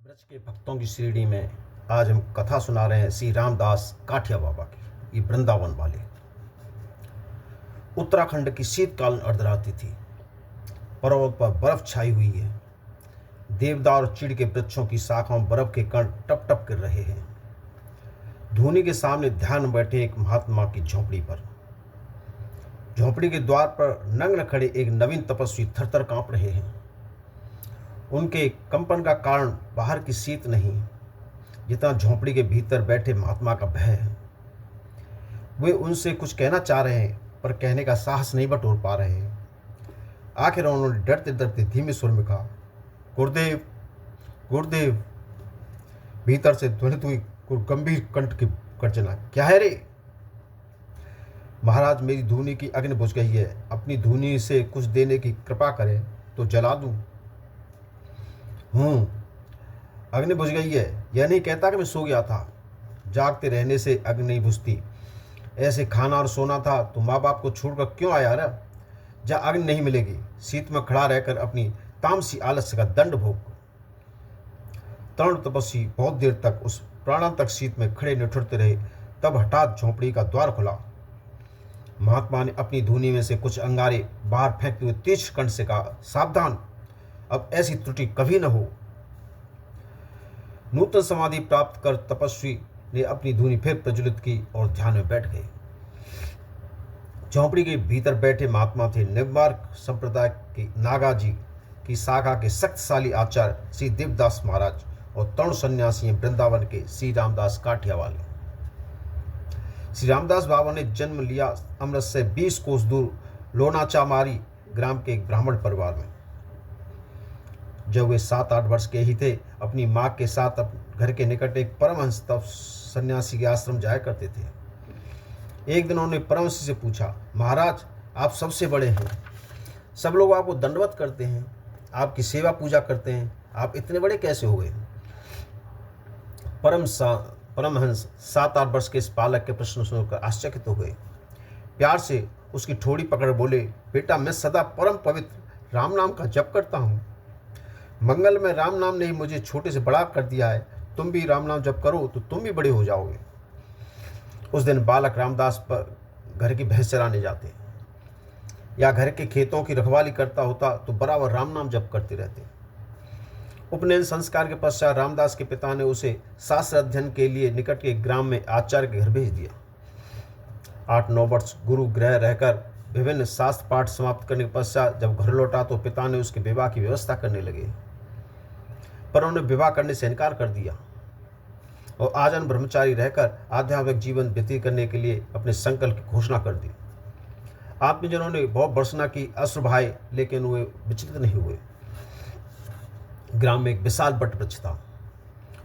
ब्रज के भक्तों की श्रेणी में आज हम कथा सुना रहे हैं श्री रामदास काठिया बाबा की। ये वृंदावन वाले उत्तराखंड की शीतकालीन अर्धरात्रि थी। पर्वत पर बर्फ छाई हुई है। देवदार और चीड़ के वृक्षों की शाखाओं में बर्फ के कण टप टप गिर रहे हैं। धूनी के सामने ध्यान में बैठे एक महात्मा की झोंपड़ी पर, झोंपड़ी के द्वार पर नग्न खड़े एक नवीन तपस्वी थरथर कांप रहे हैं। उनके कंपन का कारण बाहर की शीत नहीं, जितना झोंपड़ी के भीतर बैठे महात्मा का भय है। वे उनसे कुछ कहना चाह रहे हैं, पर कहने का साहस नहीं बटोर पा रहे हैं। आखिर उन्होंने डरते डरते धीमे सुर में कहा, गुरुदेव गुरुदेव। भीतर से ध्वनित हुई गंभीर कंठ की गर्जना, क्या है रे? महाराज, मेरी धूनी की अग्नि बुझ गई है। अपनी धूनी से कुछ देने की कृपा करें तो जला दूं। अग्नि बुझ गई है, यह नहीं कहता कि मैं सो गया था। जागते रहने से अग्नि नहीं बुझती। ऐसे खाना और सोना था तो माँ बाप को छोड़कर क्यों आया रे? जहाँ अग्नि नहीं मिलेगी, शीत में खड़ा रहकर अपनी तामसी आलस्य का दंड भोग। तरुण तपस्वी बहुत देर तक उस प्राणांतक शीत में खड़े निठुरते रहे। तब हठात झोंपड़ी का द्वार खुला। महात्मा ने अपनी धूनी में से कुछ अंगारे बाहर फेंकते हुए तीक्ष्ण कंठ से कहा, सावधान, अब ऐसी त्रुटि कभी न हो। नूतन समाधि प्राप्त कर तपस्वी ने अपनी धूनी फिर प्रज्वलित की और ध्यान में बैठ गए। झोंपड़ी के भीतर बैठे महात्मा थे निर्मार्ग संप्रदाय के नागाजी की शाखा के शक्तिशाली आचार्य श्री देवदास महाराज और तरुण सन्यासी वृंदावन के श्री रामदास काठिया वाले। श्री रामदास बाबा ने जन्म लिया अमृत से 20 कोस दूर लोनाचामारी ग्राम के एक ब्राह्मण परिवार में। जब वे 7-8 वर्ष के ही थे, अपनी माँ के साथ घर के निकट एक परमहंस सन्यासी के आश्रम जाया करते थे। एक दिन उन्होंने परमहंस से पूछा, महाराज, आप सबसे बड़े हैं, सब लोग आपको दंडवत करते हैं, आपकी सेवा पूजा करते हैं, आप इतने बड़े कैसे हो गए? परमहंस 7-8 वर्ष के इस बालक के प्रश्न सुनकर आश्चर्यचकित हो गए। प्यार से उसकी ठोड़ी पकड़ बोले, बेटा, मैं सदा परम पवित्र राम नाम का जप करता हूँ। मंगल में राम नाम ने ही मुझे छोटे से बड़ा कर दिया है। तुम भी राम नाम जप करो तो तुम भी बड़े हो जाओगे। उस दिन बालक रामदास पर घर की भैंस चराने जाते या घर के खेतों की रखवाली करता होता तो बराबर राम नाम जप करते रहते। उपनयन संस्कार के पश्चात रामदास के पिता ने उसे शास्त्र अध्ययन के लिए निकट के ग्राम में आचार्य के घर भेज दिया। 8-9 वर्ष गुरु गृह रहकर विभिन्न शास्त्र पाठ समाप्त करने के पश्चात जब घर लौटा तो पिता ने उसके विवाह की व्यवस्था करने लगे, पर उन्होंने विवाह करने से इनकार कर दिया और आजीवन ब्रह्मचारी रहकर आध्यात्मिक जीवन व्यतीत करने के लिए अपने संकल्प की घोषणा कर दी। आत्मजनों ने बहुत भर्त्सना की, अश्रु बहाए, लेकिन वे विचलित नहीं हुए। ग्राम में एक विशाल वट वृक्ष था।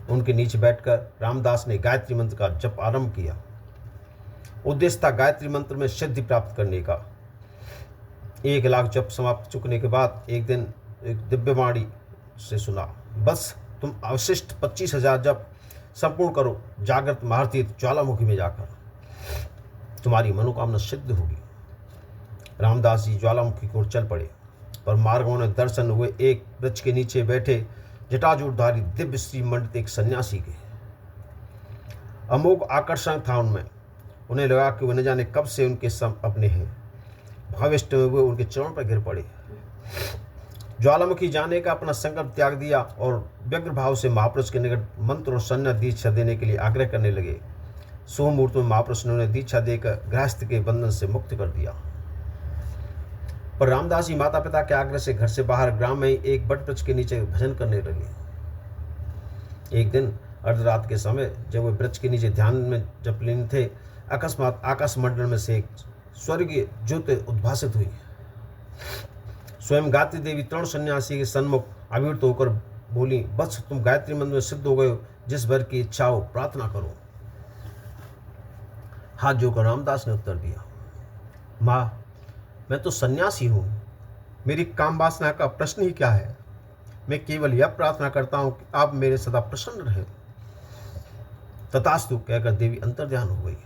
उनके नीचे बैठकर रामदास ने गायत्री मंत्र का जप आरंभ किया। उद्देश्य था गायत्री मंत्र में सिद्धि प्राप्त करने का। 1 लाख जप समाप्त चुकने के बाद एक दिन एक दिव्यवाणी से सुना, बस तुम अवशिष्ट 25,000 जप संपूर्ण करो जागृत महातीर्थ ज्वालामुखी में जाकर, तुम्हारी मनोकामना सिद्ध होगी। रामदास जी ज्वालामुखी की ओर चल पड़े, पर मार्ग में दर्शन हुए एक वृक्ष के नीचे बैठे जटाजूटधारी दिव्य श्री मंडित एक सन्यासी के। अमोघ आकर्षण था उनमें। उन्हें लगा कि वे न जाने कब से उनके सम अपने हैं। भाविष्ट में वे उनके चरणों पर गिर पड़े। ज्वालामुखी जाने का अपना संकल्प त्याग दिया और व्यग्र भाव से महापुरुष के निकट मंत्र और संन्या दीक्षा देने के लिए आग्रह करने लगे। सोममुहूर्त में महापुरुष ने उन्हें दीक्षा देकर गृहस्थ के बंधन से मुक्त कर दिया। पर रामदास जी माता पिता के आग्रह से घर से बाहर ग्राम में एक बट वृक्ष के नीचे भजन करने लगे। एक दिन अर्धरात के समय जब वे वृक्ष के नीचे ध्यान में जप लीन थे, अकस्मात आकाश मंडल में से एक स्वर्गीय ज्योति उद्भासित हुई। स्वयं गायत्री देवी तरुण सन्यासी के सन्मुख आविर्भूत होकर बोली, बस तुम गायत्री मंत्र में सिद्ध हो गए हो, जिस भर की इच्छा हो प्रार्थना करो। हाथ जोड़कर रामदास ने उत्तर दिया, माँ, मैं तो सन्यासी हूँ, मेरी काम वासना का प्रश्न ही क्या है। मैं केवल यह प्रार्थना करता हूँ कि आप मेरे सदा प्रसन्न रहें। तथास्तु कहकर देवी अंतर्ध्यान हो गई।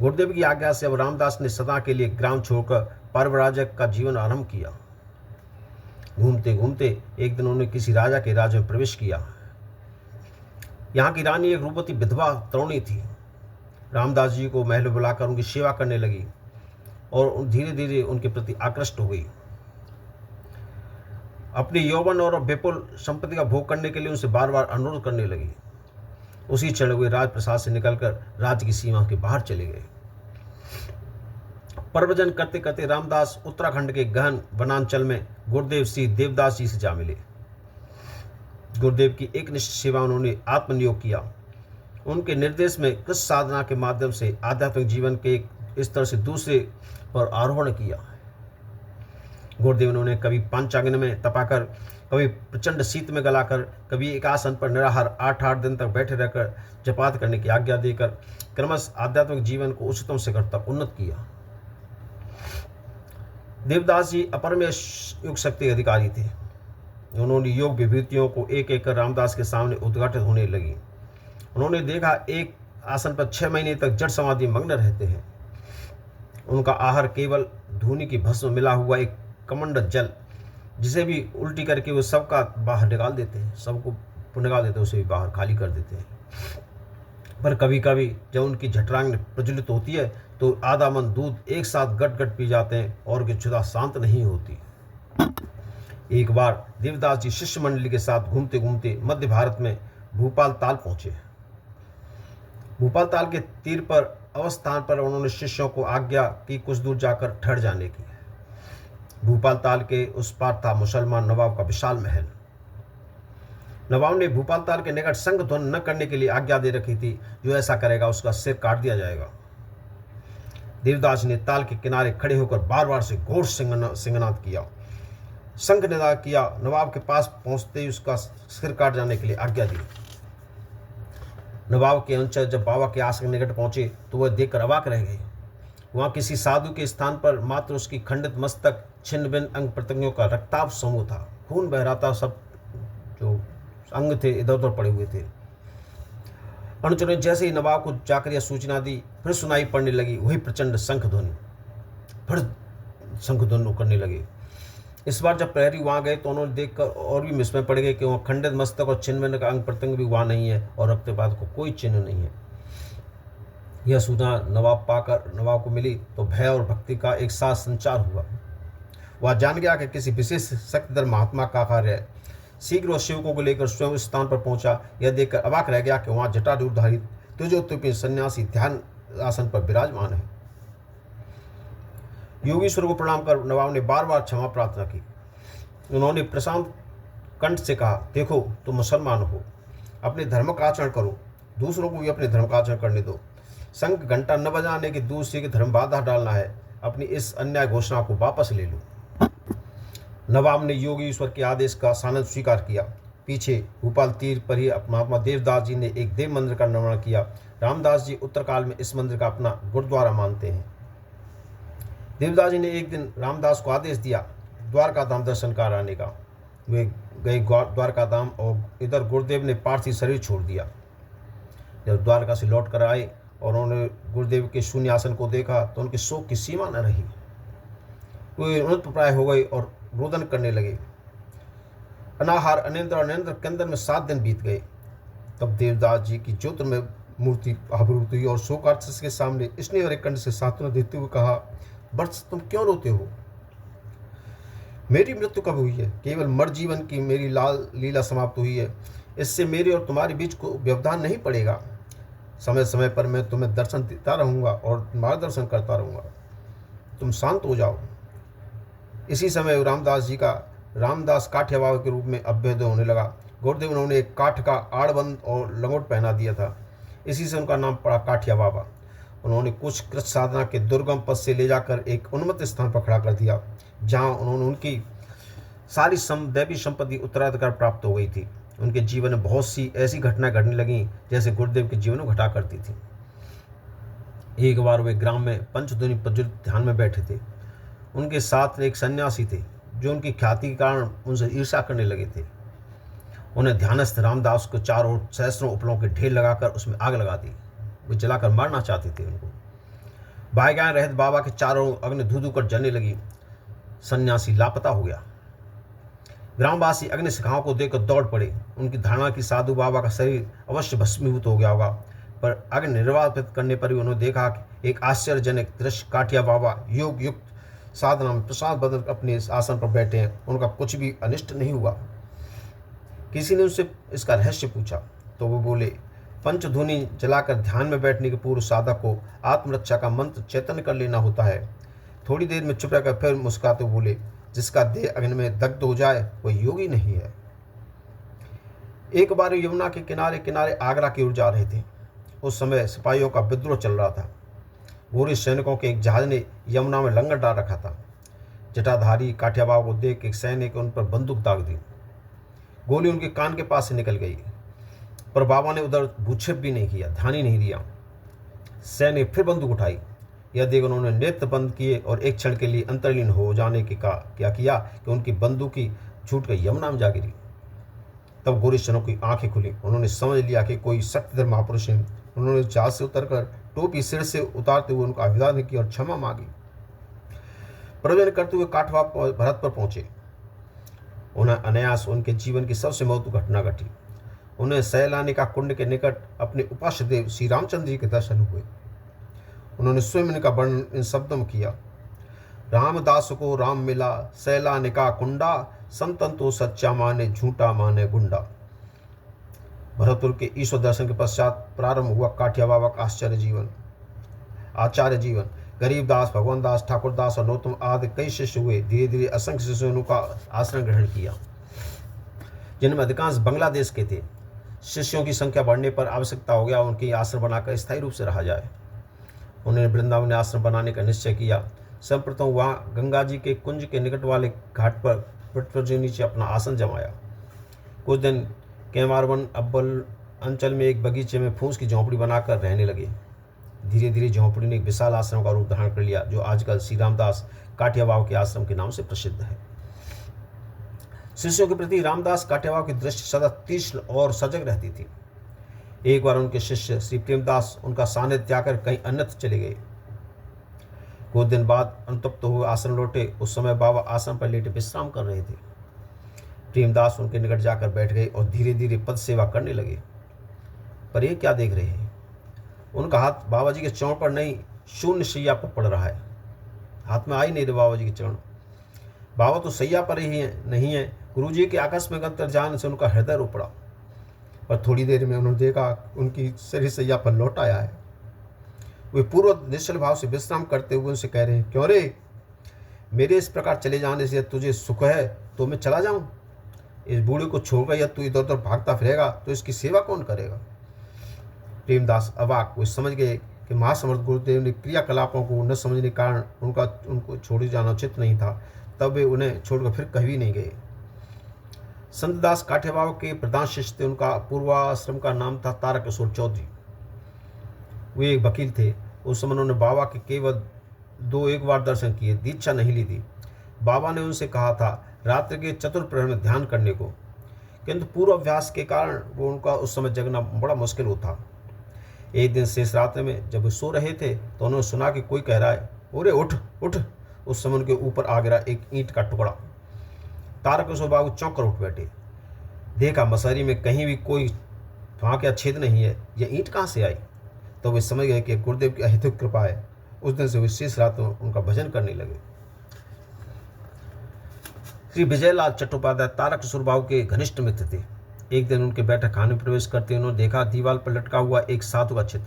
गुरुदेव की आज्ञा से अब रामदास ने सदा के लिए ग्राम छोड़कर पर्वराजक का जीवन आरंभ किया। घूमते घूमते एक दिन उन्होंने किसी राजा के राज्य में प्रवेश किया। यहाँ की रानी एक रूपवती विधवा तरुणी थी। रामदास जी को महल में बुलाकर उनकी सेवा करने लगी और धीरे धीरे उनके प्रति आकृष्ट हो गई। अपने यौवन और विपुल संपत्ति का भोग करने के लिए उनसे बार बार अनुरोध करने लगी। उसी क्षण वे राजप्रसाद से निकलकर राज्य की सीमा के बाहर चले गए। प्रवचन करते करते रामदास उत्तराखंड के गहन वनांचल में गुरुदेव श्री देवदास जी से जा मिले। गुरुदेव की एक निष्ठ सेवा उन्होंने आत्मनियोग किया। उनके निर्देश में कृष्ण साधना के माध्यम से आध्यात्मिक जीवन के एक स्तर से दूसरे पर आरोहण किया। गुरुदेव ने कभी पांचाग्नि में तपाकर, कभी प्रचंड शीत में गलाकर, कभी एक आसन पर निराहार 8-8 दिन तक बैठे रहकर जपात करने की आज्ञा देकर क्रमशः आध्यात्मिक जीवन को उच्चतम शिखर तक उन्नत किया। देवदास जी अपरमेय योग शक्ति अधिकारी थे। उन्होंने योग विभूतियों को एक एक कर रामदास के सामने उद्घाटित होने लगी। उन्होंने देखा एक आसन पर 6 महीने तक जड़ समाधि मग्न रहते हैं। उनका आहार केवल धूनी की भस्म मिला हुआ एक कमंड जल, जिसे भी उल्टी करके वो सबका बाहर निकाल देते हैं, सबको निकाल देते हैं, उसे भी बाहर खाली कर देते हैं। पर कभी कभी जब उनकी जठरांग प्रज्वलित होती है तो आधा मन दूध एक साथ गट गट पी जाते हैं और उनकी क्षुधा शांत नहीं होती। एक बार देवदास जी शिष्य मंडली के साथ घूमते घूमते मध्य भारत में भूपाल ताल पहुंचे। भूपाल ताल के तीर पर अवस्थान पर उन्होंने शिष्यों को आज्ञा की कुछ दूर जाकर ठहर जाने की। भूपाल ताल के उस पार था मुसलमान नवाब का विशाल महल। नवाब ने भूपाल ताल के निकट संग ध्वनि न करने के लिए आज्ञा दे रखी थी। जो ऐसा करेगा उसका सिर काट दिया जाएगा। देवदास ने ताल के किनारे खड़े होकर बार बार से घोर सिंहनाद किया, शंख निनाद किया। नवाब के पास पहुंचते ही उसका सिर काट जाने के लिए आज्ञा दी। नवाब के अनुचर जब बाबा के आसन के निकट पहुंचे तो वह देखकर अवाक रह गए। वहां किसी साधु के स्थान पर मात्र उसकी खंडित मस्तक, छिन्न भिन्न अंग प्रत्यंगों का रक्ताभ समूह था। खून बह रहा था, सब जो अंग थे इधर उधर पड़े हुए थे। अनुचर ने जैसे ही नवाब को जाकर यह सूचना दी, फिर सुनाई पड़ने लगी वही प्रचंड शंख ध्वनि। फिर शंख ध्वनि करने लगे। इस बार जब प्रहरी वहां गए तो उन्होंने देखकर और भी विस्मय पड़ गए कि वहाँ खंडित मस्तक और छिन्न भिन्न का अंग प्रत्यंग भी वहां नहीं है और रक्तपात को कोई चिन्ह नहीं है। यह सूचना नवाब को मिली तो भय और भक्ति का एक साथ संचार हुआ। वह जान गया कि किसी विशेष शक्तिधर महात्मा का कार्य है। शीघ्र वह सेवकों को लेकर स्वयं उस स्थान पर पहुंचा। यह देखकर अवाक रह गया कि वहां जटाजूटधारी तेजोत्तपी सन्यासी ध्यान आसन पर विराजमान है। योगीश्वर को प्रणाम कर नवाब ने बार बार क्षमा प्रार्थना की। उन्होंने प्रशांत कंठ से कहा, देखो तुम मुसलमान हो, अपने धर्म का आचरण करो, दूसरों को भी अपने धर्म का आचरण करने दो। शंख घंटा न बजाने की दूसरे की धर्म बाधा डालना है। अपनी इस अन्याय घोषणा को वापस ले लो। नवाब ने योगीश्वर के आदेश का सानंद स्वीकार किया। पीछे भूपाल तीर पर ही महात्मा देवदास जी ने एक देव मंदिर का निर्माण किया। रामदास जी उत्तरकाल में इस मंदिर का अपना गुरुद्वारा मानते हैं। देवदास जी ने एक दिन रामदास को आदेश दिया द्वारका धाम दर्शन कराने का। वे गए द्वारका धाम और इधर गुरुदेव ने पार्थिव शरीर छोड़ दिया। जब द्वारका से लौट कर आए और उन्होंने गुरुदेव के शून्य आसन को देखा तो उनके शोक की सीमा न रही। वे अनुप्राय हो गए और रोदन करने लगे। अनाहार अनिंद्र और अनिंद्र के अंदर में 7 दिन बीत गए। तब देवदास जी की ज्योतिर्मय मूर्ति आविर्भूत हुई और शोकार्त के सामने स्नेह और कंठ से सांत्वना देते हुए कहा, वत्स तुम क्यों रोते हो? मेरी मृत्यु कब हुई है? केवल मर जीवन की मेरी लाल लीला समाप्त हुई है। इससे मेरे और तुम्हारे बीच को व्यवधान नहीं पड़ेगा। समय समय पर मैं तुम्हें दर्शन देता रहूंगा और मार्गदर्शन करता रहूंगा। तुम शांत हो जाओ। इसी समय रामदास जी का रामदास काठिया बाबा के रूप में अभ्युदय होने लगा। गुरुदेव उन्होंने एक काठ का आड़बंद और लंगोट पहना दिया था। इसी से उनका नाम पड़ा काठिया बाबा। उन्होंने कुछ कृष्ण साधना के दुर्गम पद से ले जाकर एक उन्मत्त स्थान पर खड़ा कर दिया, जहां उन्होंने उनकी सारी दैवी संपत्ति उत्तराधिकार प्राप्त हो गई थी। उनके जीवन में बहुत सी ऐसी घटनाएं घटने लगीं जैसे गुरुदेव के जीवन में घटा करती थी। एक बार वे ग्राम में पंचध्वनि प्रज्वलित ध्यान में बैठे थे। उनके साथ एक सन्यासी थे जो उनकी ख्याति के कारण उनसे ईर्ष्या करने लगे थे। उन्हें ध्यानस्थ रामदास को चारों ओर सहस्रों उपलों के ढेर लगाकर उसमें आग लगा दी। वे जलाकर मारना चाहते थे उनको। भाईगान रहित बाबा के चारों अग्नि धू धू कर जलने लगी। सन्यासी लापता हो गया। ग्रामवासी अग्नि शिखाओं को देखकर दौड़ पड़े। उनकी धारणा की साधु बाबा का शरीर अवश्य भस्मीभूत हो गया होगा, पर अग्नि निर्वापित करने पर भी उन्होंने देखा कि एक आश्चर्यजनक दृश्य, काठिया बाबा योग युक्त साधना में प्रसाद बदल अपने आसन पर बैठे हैं। उनका कुछ भी अनिष्ट नहीं हुआ। किसी ने उससे इसका रहस्य पूछा तो वो बोले, पंचधुनी जलाकर ध्यान में बैठने के पूर्व साधक को आत्मरक्षा का मंत्र चैतन्य कर लेना होता है। थोड़ी देर में चुप रहकर फिर मुस्कुराते बोले, जिसका देह अग्नि में दग्ध हो जाए वह योगी नहीं है। एक बार यमुना के किनारे किनारे आगरा की ओर जा रहे थे। उस समय सिपाहियों का विद्रोह चल रहा था। गोरे सैनिकों के एक जहाज ने यमुना में लंगर डाल रखा था। जटाधारी काठिया बाबा को देख एक सैनिक उन पर बंदूक दाग दी। गोली उनके कान के पास से निकल गई, पर बाबा ने उधर भूक्षेप भी नहीं किया, ध्यान ही नहीं दिया। सैनिक फिर बंदूक उठाई। यह देख उन्होंने नेत्र बंद किए और एक क्षण के लिए अंतर्लीन हो जाने के का क्या किया कि उनकी बंदूकी छूट कर यमुना में जा गिरी। तब गोरीशनों की आंखें खुली। उन्होंने समझ लिया कि कोई शक्तिधर महापुरुष है। उन्होंने जहाज से उतरकर टोपी सिर से उतारते हुए उनका अभिवादन किया और क्षमा मांगी। प्रवचन करते हुए काठवा भरत पर पहुंचे। उन्हें अनायास उनके जीवन की सबसे महत्वपूर्ण घटना घटी। उन्हें सैलानिका कुंड के निकट अपने उपास्य देव श्री रामचंद्र जी के दर्शन हुए। उन्होंने स्वयं इनका वर्णन इन शब्दों में किया, रामदास को राम मिला सैलानिका कुंडा, संतन तो सच्चा माने झूठा माने गुंडा। भरतपुर के ईश्वर दर्शन के पश्चात प्रारंभ हुआ काठिया बाबा का आचार्य जीवन। गरीबदास, भगवान दास, ठाकुरदास और नौतम आदि कई शिष्य हुए। धीरे धीरे असंख्य शिष्यों ने का आश्रम ग्रहण किया, जिनमें अधिकांश बांग्लादेश के थे। शिष्यों की संख्या बढ़ने पर आवश्यकता हो गया उनके आश्रम बनाकर स्थायी रूप से रहा जाए। उन्होंने वृंदावन में आश्रम बनाने का निश्चय किया। सर्वप्रथम वहाँ गंगा जी के कुंज के निकट वाले घाट पर वट के नीचे अपना आसन जमाया। कुछ दिन कैमारवन अब्बल अंचल में एक बगीचे में फूस की झोंपड़ी बनाकर रहने लगे। धीरे धीरे झोंपड़ी ने एक विशाल आश्रम का रूप धारण कर लिया, जो आजकल श्री रामदास काठिया बाबा के आश्रम के नाम से प्रसिद्ध है। शिष्यों के प्रति रामदास काठिया बाबा की दृष्टि सदा तीक्ष्ण और सजग रहती थी। एक बार उनके शिष्य श्री प्रेमदास उनका सानिध्य त्यागकर कहीं अन्यत्र चले गए। कुछ दिन बाद अनुतप्त हुए आश्रम लौटे। उस समय बाबा आश्रम पर लेटे विश्राम कर रहे थे। प्रेमदास उनके निकट जाकर बैठ गए और धीरे धीरे पद सेवा करने लगे। पर ये क्या देख रहे हैं? उनका हाथ बाबा जी के चरण पर नहीं, शून्य शैया पर पड़ रहा है। हाथ में आ ही नहीं रहे बाबा जी के चरण। बाबा तो सैया पर ही नहीं है। गुरु जी के आकस्मिक अंतर्जान से उनका हृदय रो पड़ा, पर थोड़ी देर में उन्होंने देखा उनकी शरीर सैया पर लौट आया है। वे पूर्व निश्चल भाव से विश्राम करते हुए उनसे कह रहे हैं, क्यों रे, मेरे इस प्रकार चले जाने से तुझे सुख है तो मैं चला जाऊं? इस बूढ़े को छोड़कर या तू इधर उधर भागता फिरेगा तो इसकी सेवा कौन करेगा? प्रेमदास अवाक। वे समझ गए कि महासमर्थ गुरुदेव ने क्रियाकलापों को न समझने के कारण उनको छोड़ जाना उचित नहीं था। तब वे उन्हें छोड़कर फिर कभी नहीं गए। संतदास काठिया बाबा के प्रधान शिष्य थे। उनका पूर्वाश्रम का नाम था तारकेश्वर चौधरी। वे एक वकील थे। उस समय उन्होंने बाबा के केवल एक बार दर्शन किए, दीक्षा नहीं ली थी। बाबा ने उनसे कहा था रात्रि के चतुर्प्रहर में ध्यान करने को, किंतु पूर्वाभ्यास के कारण वो उनका उस समय जगना बड़ा मुश्किल होता। एक दिन शेष रात्रि में जब वे सो रहे थे तो उन्होंने सुना कि कोई कह रहा है, ओरे उठ उठ। उस समय उनके ऊपर आ गिरा एक ईंट का टुकड़ा। तारकेश्वर बाबू चौंक कर उठ बैठे। देखा मसहरी में कहीं भी कोई वहाँ क्या छेद नहीं है, यह ईंट कहाँ से आई? तो वे समझ गए कि गुरुदेव की अहेतुक कृपा है। उस दिन से वे शेष रात में उनका भजन करने लगे। श्री विजयलाल चट्टोपाध्याय तारकेश्वर बाबू के घनिष्ठ मित्र थे। एक दिन उनके बैठक खाने में प्रवेश करते उन्होंने देखा दीवार पर लटका हुआ एक साधु का चित्र।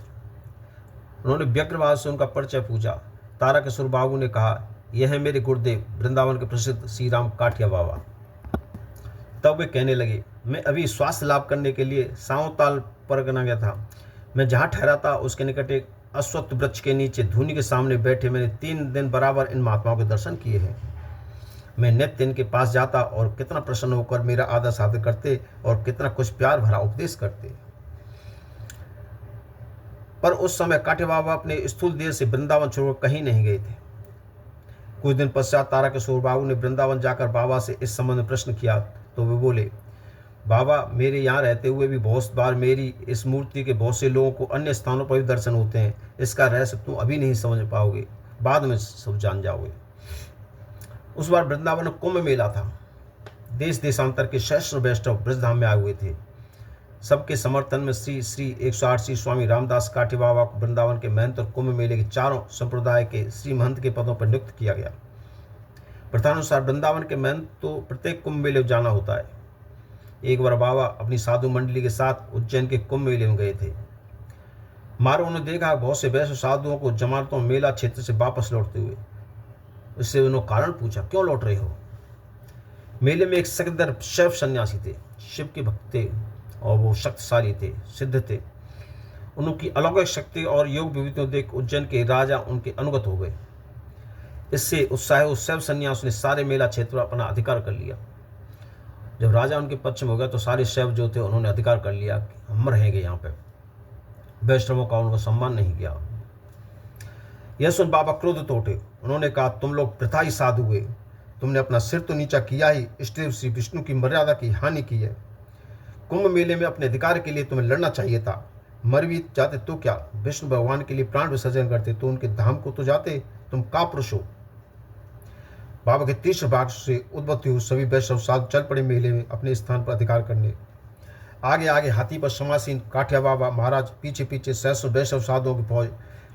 उन्होंने व्यग्रभाव से उनका परिचय पूछा। तारकेश्वर बाबू ने कहा, यह है मेरे गुरुदेव वृंदावन के प्रसिद्ध श्री राम काठिया बाबा। तब वे कहने लगे, मैं अभी स्वास्थ्य लाभ करने के लिए सावताल परगना गया था। मैं जहाँ ठहरा था उसके निकट एक अश्वत्थ वृक्ष के नीचे धूनी के सामने बैठे मैंने 3 दिन बराबर इन महात्माओं के दर्शन किए हैं। मैं नित्य इनके पास जाता और कितना प्रसन्न होकर मेरा आदर सादर करते और कितना कुछ प्यार भरा उपदेश करते। पर उस समय काठिया बाबा अपने स्थूल देह से वृंदावन छोड़कर कहीं नहीं गए थे। कुछ दिन पश्चात तारकेश्वर बाबू ने वृंदावन जाकर बाबा से इस संबंध में प्रश्न किया तो वे बोले, बाबा मेरे यहाँ रहते हुए भी बहुत बार मेरी इस मूर्ति के बहुत से लोगों को अन्य स्थानों पर भी दर्शन होते हैं। इसका रहस्य तुम अभी नहीं समझ पाओगे, बाद में सब जान जाओगे। उस बार वृंदावन में कुंभ मेला था। देश देशांतर के सहस्रों वैष्णव ब्रजधाम में आए हुए थे। सबके समर्थन में श्री श्री 108 श्री स्वामी रामदास काठी बाबा को वृंदावन के महंत और कुंभ मेले के चारों संप्रदाय के श्री महंत के पदों पर नियुक्त किया गया। प्रथानुसार वृंदावन के महंत तो प्रत्येक कुंभ मेले जाना होता है। एक बार बाबा अपनी साधु मंडली के साथ उज्जैन के कुंभ मेले में गए थे। मारो उन्होंने देखा बहुत से वैश्य साधुओं को जमातों मेला क्षेत्र से वापस लौटते हुए। उससे उन्होंने कारण पूछा, क्यों लौट रहे हो? मेले में एक सकदर शैव सन्यासी थे, शिव के भक्त थे और वो शक्तिशाली थे, सिद्ध थे। उनकी अलौकिक शक्ति और योग विभूतियों देख उज्जैन के राजा उनके अनुगत हो गए। इससे उत्साह उस शैव सन्यास ने सारे मेला क्षेत्र पर अपना अधिकार कर लिया। जब राजा उनके पक्ष में हो गया तो सारे शैव जो थे उन्होंने अधिकार कर लिया कि हम रहेंगे यहाँ पे। वैष्णवों का उनको सम्मान नहीं किया। यह सुन बाबा क्रोधित उठे। उन्होंने कहा, तुम लोग प्रथाई साधु हुए, तुमने अपना सिर तो नीचा किया ही, इसलिए श्री विष्णु की मर्यादा की हानि की है। कुंभ मेले में अपने अधिकार के लिए तुम्हें लड़ना चाहिए था। मर भी जाते तो क्या, विष्णु भगवान के लिए प्राण विसर्जन करते तो उनके धाम को तो जाते, तुम का पुरुष हो। बाबा के तीसरे भाग से उद्भूत हुए सभी वैष्णव साधु चल पड़े मेले में अपने स्थान पर अधिकार करने। आगे आगे हाथी पर समासीन काठिया बाबा महाराज, पीछे पीछे सहस्रों वैष्णव साधुओं की फौज।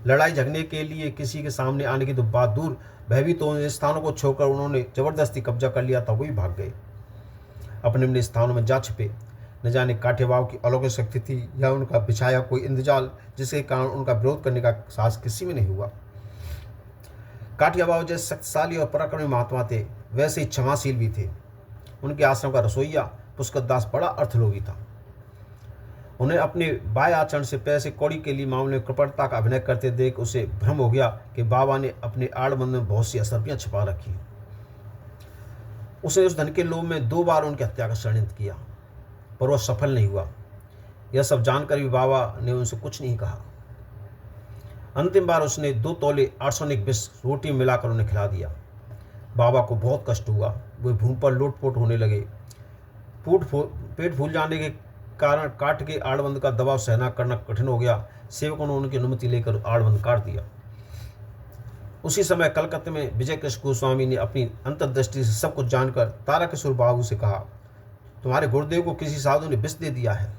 लड़ाई झगड़ने के लिए किसी के सामने आने की तो बात दूर, भयभीत तो उन स्थानों को छोड़कर उन्होंने जबरदस्ती कब्जा कर लिया था, वही भाग गए, अपने अपने स्थानों में जा छिपे। न जाने काठिया बाबा की अलौकिक शक्ति थी या उनका बिछाया कोई इंद्रजाल, जिसके कारण उनका विरोध करने का साहस किसी में नहीं हुआ। काठिया बाबा जैसे शक्तिशाली और पराक्रमी महात्मा थे, वैसे ही क्षमाशील भी थे। उनके आश्रम का रसोइया पुष्कर दास बड़ा अर्थलोभी था। उन्हें अपने बाय आचरण से पैसे कौड़ी के लिए मामले में कपटता का अभिनय करते देख उसे भ्रम हो गया कि बाबा ने अपने आड़बंद में बहुत सी असरपियाँ छिपा रखी। उसने उस धन के लोभ में 2 बार उनकी हत्या का षड्यंत्र किया, पर वह सफल नहीं हुआ। यह सब जानकर भी बाबा ने उनसे कुछ नहीं कहा। अंतिम बार उसने 2 तोले आर्सेनिक विष रोटी मिलाकर उन्हें खिला दिया। बाबा को बहुत कष्ट हुआ। वे भूमि पर लोटपोट होने लगे। पेट फूल जाने के कारण काट के आड़बंद का दबाव सहना करना कठिन हो गया। सेवकों ने उनकी अनुमति लेकर आड़बंद काट दिया। उसी समय कलकत्ते में विजय कृष्ण गोस्वामी ने अपनी अंतर्दृष्टि से सब कुछ जानकर तारकेश्वर बाबू से कहा, तुम्हारे गुरुदेव को किसी साधु ने विष दे दिया है।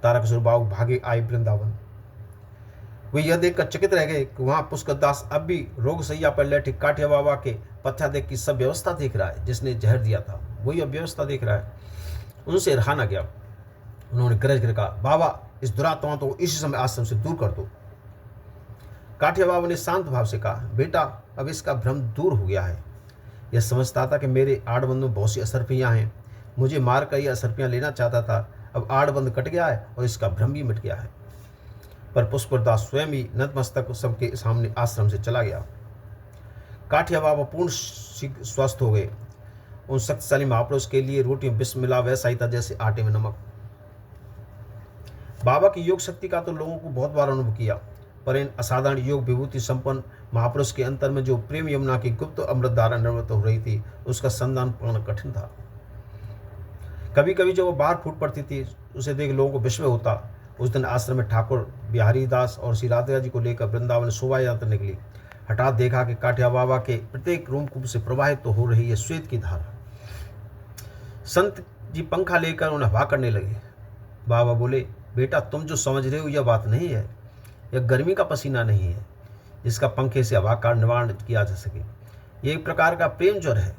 तारकेश्वर बाबू भागे आए वृंदावन। वे यह देखकर चकित रह गए कि वहां पुष्कर दास अब भी रोग सैया पर लेटे काठिया बाबा के पथ्या देख की सब व्यवस्था देख रहा है। जिसने जहर दिया था वही अब व्यवस्था देख रहा है। उनसे रहा न गया। उन्होंने गरज कर कहा, बाबा इस दुरात्मा को इसी समय आश्रम से दूर कर दो। काठिया बाबा ने शांत भाव से कहा, बेटा अब इसका भ्रम दूर हो गया है। यह समझता था कि मेरे आड़बंद में बहुत सी असरपियाँ हैं, मुझे मार कर यह असरपियाँ लेना चाहता था। अब आड़बंद कट गया है और इसका भ्रम भी मिट गया है। पर पुष्कर दास स्वयं ही नतमस्तक सबके सामने आश्रम से चला गया। काठिया बाबा पूर्ण स्वस्थ हो गए। उन शक्तिशाली महापुरुष के लिए रोटी में विष मिला वैसा ही था जैसे आटे में नमक। बाबा की योग शक्ति का तो लोगों को बहुत बार अनुभव किया, पर इन असाधारण योग विभूति संपन्न महापुरुष के अंतर में जो प्रेम यमुना की गुप्त अमृत धारा निर्मित हो रही थी, उसका संधान पाना कठिन था। कभी कभी जब वो बाहर फूट पड़ती थी, उसे देख लोगों को विस्मय होता। उस दिन आश्रम में ठाकुर बिहारी दास और श्री राधिका जी को लेकर वृंदावन शोभा यात्रा निकली। हठात देखा कि काठिया बाबा के प्रत्येक रोमकूप से प्रवाहित तो हो रही है श्वेत की धारा। संत जी पंखा लेकर उन्हें हवा करने लगे। बाबा बोले, बेटा तुम जो समझ रहे हो यह बात नहीं है। यह गर्मी का पसीना नहीं है जिसका पंखे से हवा का निवारण किया जा सके। यह एक प्रकार का प्रेम ज्वर है।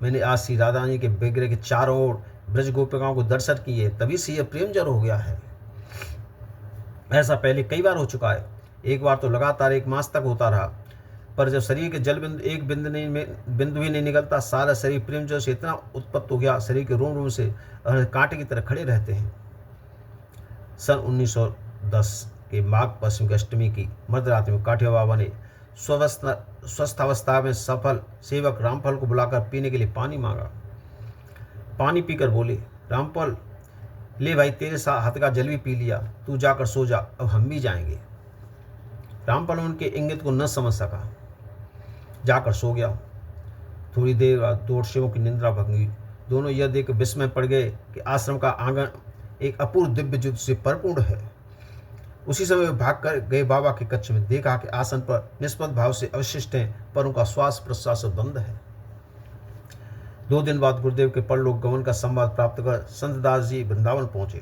मैंने आज श्री राधा जी के विग्रह के चारों ओर ब्रज गोपिकाओं को दर्शन किए, तभी से यह प्रेम ज्वर हो गया है। ऐसा पहले कई बार हो चुका है। एक बार तो लगातार 1 मास तक होता रहा, पर जब शरीर के जल बिंदु एक बिंदु भी नहीं निकलता, सारा शरीर प्रेम ज्वर से इतना उत्पत्त हो गया, शरीर के रोम रोम से कांटे की तरह खड़े रहते हैं। सन 1910 के माघ पश्चिम की अष्टमी की मध्यरात्रि में काठिया बाबा ने स्वस्थावस्था में सफल सेवक रामफल को बुलाकर पीने के लिए पानी मांगा। पानी पीकर बोले, रामफल ले भाई, तेरे हाथ का जल भी पी लिया, तू जाकर सो जा, अब हम भी जाएंगे। रामफल उनके इंगित को न समझ सका, जाकर सो गया। थोड़ी देर बाद 2 शिवों की निंद्रा भंगी। दोनों यह देख विस्मय पड़ गए कि आश्रम का आंगन एक अपूर्व दिव्य ज्योति से परिपूर्ण है। उसी समय वे भाग कर गए बाबा के कक्ष में। देखा कि आसन पर निष्पद भाव से अवशिष्ट हैं, पर उनका श्वास प्रश्वास बंद है। 2 दिन बाद गुरुदेव के परलोक गमन का संवाद प्राप्त कर संत दास जी वृंदावन पहुंचे।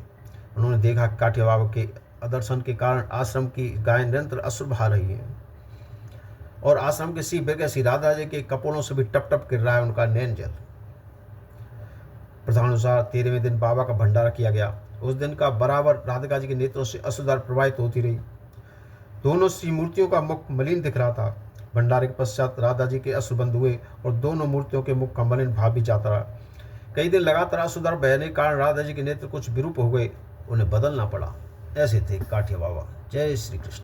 उन्होंने देखा कि काठिया बाबा के अदर्शन के कारण आश्रम की गायें निरंतर अश्रु बहा रही हैं और आश्रम के सी बेगे श्री राधा जी के कपोलों से भी टप टप गिर रहा है उनका नैन जल। प्रधानुसार 13वें दिन बाबा का भंडारा किया गया। उस दिन का बराबर राधिका जी के नेत्रों से अश्रुधार प्रवाहित होती रही। दोनों श्री मूर्तियों का मुख मलिन दिख रहा था। भंडारे के पश्चात राधा जी के अश्रु बंद हुए और दोनों मूर्तियों के मुख का मलिन भाव भी जाता रहा। कई दिन लगातार अश्रुधार बहने के कारण राधा जी के नेत्र कुछ विरूप हो गए, उन्हें बदलना पड़ा। ऐसे थे काठिया बाबा। जय श्री कृष्ण।